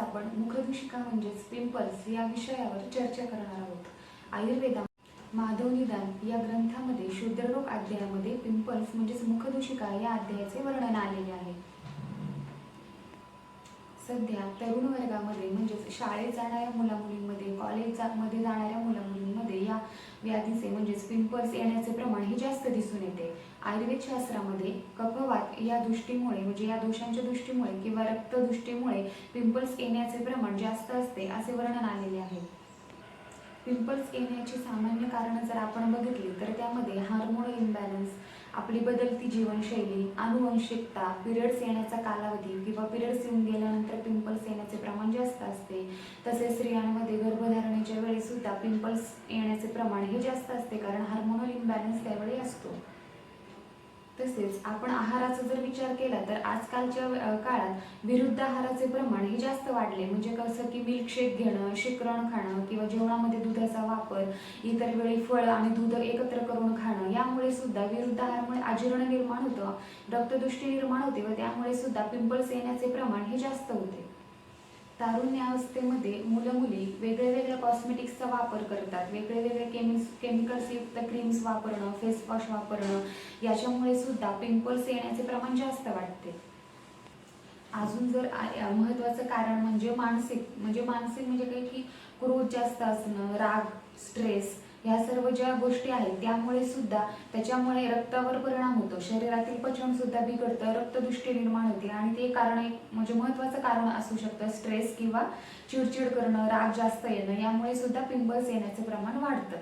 आपण मुखदूषिका म्हणजेच पिंपल्स या विषयावर चर्चा करणार आहोत। आयुर्वेदा माधव निदान या ग्रंथामध्ये शूद्ररोग अध्यायामध्ये पिंपल्स म्हणजेच मुखदूषिका या अध्यायाचे वर्णन आलेले आहे। सध्या तरुण वर्गामध्ये म्हणजेच शाळेत जाणाऱ्या मुलामुलींमध्ये, कॉलेजमध्ये जाणाऱ्या मुलामुलींमध्ये या व्याधीचे म्हणजेच पिंपल्स येण्याचे प्रमाण हे जास्त दिसून येते। आयुर्वेद शास्त्रामध्ये कफवात या दृष्टीमुळे म्हणजे या दोषांच्या दृष्टीमुळे किंवा रक्तदृष्टीमुळे पिंपल्स येण्याचे प्रमाण जास्त असते असे वर्णन आलेले आहे। पिंपल्स येण्याची सामान्य कारणं जर आपण बघितली तर त्यामध्ये हार्मोनल इम्बॅलन्स, आपली बदलती जीवनशैली, आनुवंशिकता, पिरियड्स येण्याचा कालावधी किंवा पिरियड्स येऊन गेल्यानंतर पिंपल्स येण्याचे प्रमाण जास्त असते। तसेच स्त्रियांमध्ये गर्भधारणेच्या वेळी सुद्धा पिंपल्स येण्याचे प्रमाण हे जास्त असते, कारण हार्मोनल इम्बॅलन्स त्यावेळी असतो। तसेच आपण आहाराचा जर विचार केला तर आजकालच्या काळात विरुद्ध आहाराचे प्रमाण हे जास्त वाढले, म्हणजे कसं की मिल्कशेक घेणं, शिकरण खाणं किंवा जेवणामध्ये दुधाचा वापर, इतर वेळी फळ आणि दूध एकत्र करून खाणं, यामुळे सुद्धा विरुद्ध आहारामुळे अजीर्ण निर्माण होतं, रक्तदृष्टी निर्माण होते व त्यामुळे सुद्धा पिंपल्स येण्याचे प्रमाण हे जास्त होते। तारुण्यावस्थेमध्ये मुलं-मुली वेगवेगळ्या कॉस्मेटिक्सचा वापर करतात, वेगवेगळे केमिकल्स युक्त क्रीम्स वापरणं, फेस वॉश वापरणं, याच्यामुळे सुद्धा पिंपल्स येण्याचे प्रमाण जास्त वाढते। अजून जर महत्त्वाचं कारण म्हणजे मानसिक म्हणजे काय की क्रोध जास्त असणं, राग, स्ट्रेस, ह्या सर्व ज्या गोष्टी आहेत त्यामुळे सुद्धा त्याच्यामुळे रक्तावर परिणाम होतो, शरीरातील पचन सुद्धा बिघडतं, रक्तदृष्टी निर्माण होते आणि ते कारण एक म्हणजे महत्त्वाचं कारण असू शकतं स्ट्रेस किंवा चिडचिड करणं, राग जास्त येणं, यामुळे सुद्धा पिंपल्स येण्याचे प्रमाण वाढतं।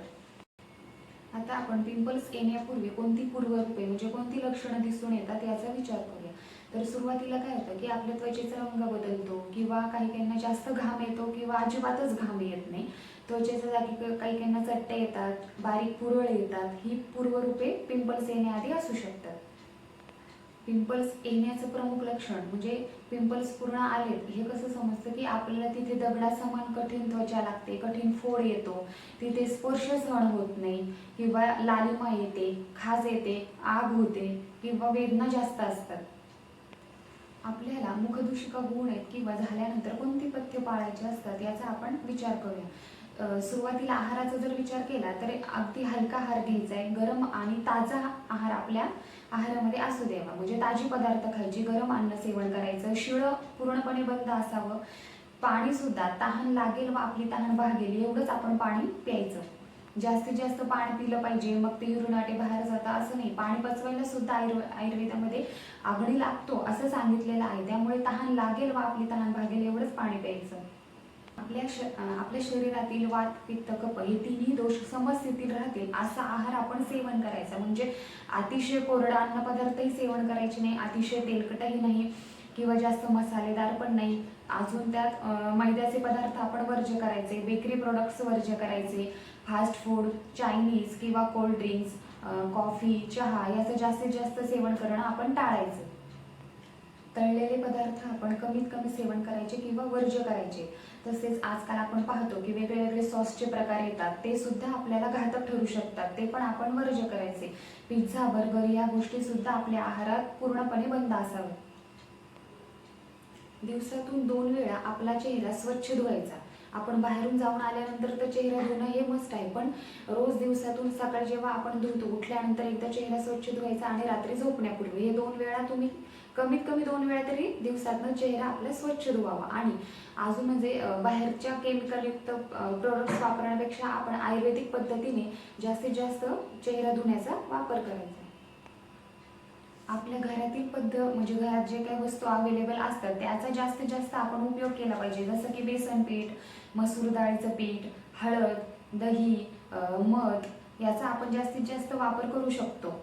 आता आपण पिंपल्स येण्यापूर्वी कोणती पूर्वरूपे म्हणजे कोणती लक्षणं दिसून येतात याचा विचार करूया। तर सुरुवातीला काय होतं की आपल्या त्वचेचा रंग बदलतो किंवा काही जास्त घाम येतो किंवा अजिबातच घाम येत नाही, त्वचेच्या जागी काही चट्टे येतात, बारीक पुरळ येतात, ही पूर्वरूपे पिंपल्स येण्याआधी असू शकतात। पिंपल्स येण्याचं प्रमुख लक्षण म्हणजे पिंपल्स पूर्ण आलेत हे कसं समजतं की आपल्याला तिथे दगडासमान कठीण त्वचा लागते, कठीण फोड येतो, तिथे स्पर्श सहन होत नाही किंवा लालिमा येते, खाज येते, आग होते किंवा वेदना जास्त असतात। आपल्याला मुखदूषिका होऊ नयेत किंवा झाल्यानंतर कोणती पथ्य पाळायची असतात याचा आपण विचार करूया। सुरुवातीला आहाराचा जर विचार केला तर अगदी हलका आहार घ्यायचा आहे, गरम आणि ताजा आहार आपल्या आहारामध्ये असू द्यावा, म्हणजे ताजी पदार्थ खायची, गरम अन्न सेवन करायचं, शिळं पूर्णपणे बंद असावं, पाणी सुद्धा तहान लागेल व आपली तहान भागेल एवढंच आपण पाणी प्यायचं, जास्तीत जास्त पाणी पिलं पाहिजे, मग ते युरिनाटे बाहेर जातं असं नाही, पाणी पचवायला सुद्धा आयुर्वेदामध्ये आघडी लागतो असं सांगितलेलं आहे, त्यामुळे तहान लागेल व आपली तहान भागेल एवढंच पाणी प्यायचं। आपल्या शरीरातील वात, पित्त, कफ हे तिन्ही दोष समस्थितीत राहतील असा आहार आपण सेवन करायचा, म्हणजे अतिशय कोरडा अन्नपदार्थही सेवन करायचे नाही, अतिशय तेलकटही नाही किंवा जास्त मसालेदार पण नाही, अजून त्यात मैद्याचे पदार्थ आपण वर्ज्य करायचे, बेकरी प्रोडक्ट्स वर्ज्य करायचे, फास्ट फूड, चायनीज किंवा कोल्ड ड्रिंक्स, कॉफी, चहा याचं जास्तीत जास्त सेवन करणं आपण टाळायचं। तळलेले पदार्थ आपण कमीत कमी सेवन करायचे किंवा वर्ज्य करायचे। तसेच आजकाल आपण पाहतो की वेगवेगळे सॉसचे प्रकार येतात, ते सुद्धा आपल्याला घातक ठरू शकतात, ते पण आपण वर्ज्य करायचे। पिझ्झा, बर्गर या गोष्टी सुद्धा आपल्या आहारात पूर्णपणे बंद असाव्यात। दिवसातून 2 वेळा आपला चेहरा स्वच्छ धुवायचा। आपण बाहेरून जाऊन आल्यानंतर तर चेहरा धुणं हे मस्ट आहे, पण रोज दिवसातून सकाळी जेव्हा आपण धुतो उठल्यानंतर एकदा चेहरा स्वच्छ धुवायचा आणि रात्री झोपण्यापूर्वी हे 2 वेळा तुम्ही कमीत कमी 2 वेळा तरी दिवसातून चेहरा आपला स्वच्छ धुवावा। आणि अजून म्हणजे बाहेरच्या केमिकलयुक्त प्रोडक्ट्स वापरण्यापेक्षा आपण आयुर्वेदिक पद्धतीने जास्तीत जास्त चेहरा धुण्याचा वापर करायचा। आपल्या घरातील पद्धत म्हणजे घरात जे काही वस्तू अवेलेबल असतात त्याचा जास्तीत जास्त आपण उपयोग केला पाहिजे, जसं की बेसन पीठ, मसूर डाळीचं पीठ, हळद, दही, मध याचा आपण जास्तीत जास्त वापर करू शकतो।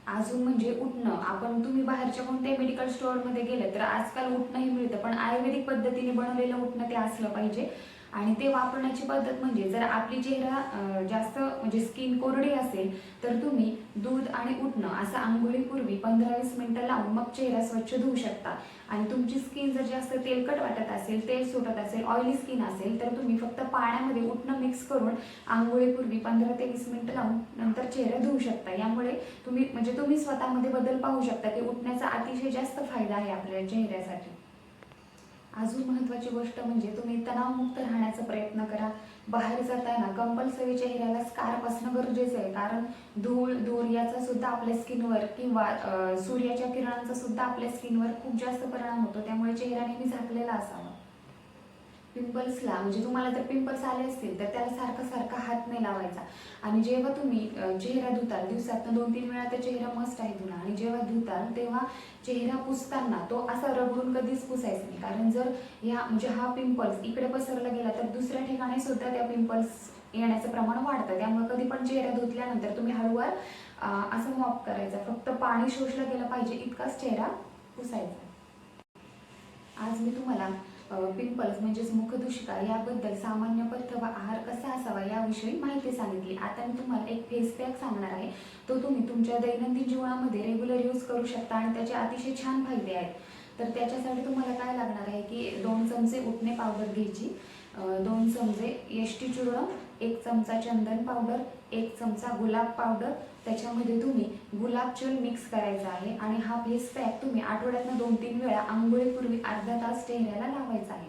अजून म्हणजे उठणं, तुम्ही बाहेरच्या कोणत्याही मेडिकल स्टोअरमध्ये गेले तर आजकाल उठणंही मिळतं, पण आयुर्वेदिक पद्धतीने बनवलेलं उठणं ते असलं पाहिजे। आणि ते वापरण्याची पद्धत म्हणजे जर आपली चेहरा जास्त म्हणजे स्किन कोरडी असेल तर तुम्ही दूध आणि उठणं असं आंघोळीपूर्वी 15-20 मिनिटं लावून मग चेहरा स्वच्छ धुवू शकता। आणि तुमची स्किन जर जास्त तेलकट वाटत असेल, तेल सुटत असेल, ऑइली स्किन असेल तर तुम्ही फक्त पाण्यामध्ये उठणं मिक्स करून आंघोळीपूर्वी 15 ते 20 मिनिटं लावून नंतर चेहरा धुवू शकता। यामुळे तुम्ही स्वतःमध्ये बदल पाहू शकता की उठण्याचा अतिशय जास्त फायदा आहे आपल्या चेहऱ्यासाठी। अजून महत्त्वाची गोष्ट म्हणजे तुम्ही तणावमुक्त राहण्याचा प्रयत्न करा. बाहेर जाताना कंपल्सरी चेहऱ्याला स्कार्फ असणं गरजेचं आहे, कारण धूळ धूर याचा सुद्धा आपल्या स्किनवर किंवा सूर्याच्या किरणांचा सुद्धा आपल्या स्किनवर खूप जास्त परिणाम होतो. त्यामुळे चेहरा नेहमी झाकलेला असावा. पिंपल्सला म्हणजे तुम्हाला जर पिंपल्स आले असतील तर त्याला सारखा सारखा हात नाही लावायचा. आणि जेव्हा तुम्ही चेहरा धुताल, दिवसातून 2-3 वेळा तर चेहरा मस्ट आहे धुणं, आणि जेव्हा धुताल तेव्हा चेहरा पुसताना तो असा रगडून कधीच पुसायचा नाही. कारण जर म्हणजे हा पिंपल्स इकडे पसरला गेला तर दुसऱ्या ठिकाणी सुद्धा त्या पिंपल्स येण्याचं प्रमाण वाढतं. त्यामुळे कधी पण चेहरा धुतल्यानंतर तुम्ही हळूवार असं मॉप करायचा. फक्त पाणी शोषलं गेलं पाहिजे इतकाच चेहरा पुसायचा. आज मी तुम्हाला पिंपल्स म्हणजेच मुखदुष्का याबद्दल सामान्य पथ्य व आहार कसा असावा याविषयी माहिती सांगितली. आता मी तुम्हाला एक फेस पॅक सांगणार आहे. तो तुम्ही तुमच्या दैनंदिन जीवनामध्ये रेग्युलर यूज करू शकता आणि त्याचे अतिशय छान फायदे आहेत. तर त्याच्यासाठी तुम्हाला काय लागणार आहे की 2 चमचे उटणे पावडर घ्यायची, 2 चमचे एसटी चूर्ण, 1 चमचा चंदन पावडर, 1 चमचा गुलाब पावडर, त्याच्यामध्ये तुम्ही गुलाब जल मिक्स करायचा आहे. आणि हा फेस पॅक तुम्ही आठवड्यातनं 2-3 वेळा आंघोळीपूर्वी अर्धा तास चेहऱ्याला लावायचा आहे.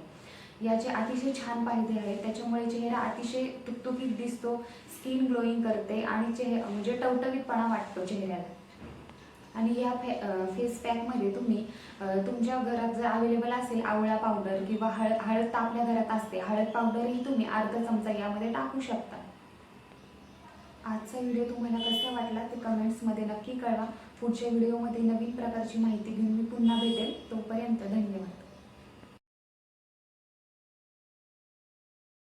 याचे अतिशय छान फायदे आहेत. त्याच्यामुळे चेहरा अतिशय तुकतुकीत दिसतो, स्किन ग्लोईंग करते आणि म्हणजे टवटवीतपणा वाटतो चेहऱ्याला. आणि या फेस पॅकमध्ये तुम्ही तुमच्या घरात जर अवेलेबल असेल आवळा पावडर किंवा हळद तर आपल्या घरात असते, हळद पावडरही तुम्ही अर्धा चमचा यामध्ये टाकू शकता. आजचा व्हिडिओ तुम्हाला कसा वाटला ते कमेंट्समध्ये नक्की कळवा. पुढच्या व्हिडिओमध्ये नवीन प्रकारची माहिती घेऊन मी पुन्हा भेटेल. तोपर्यंत धन्यवाद.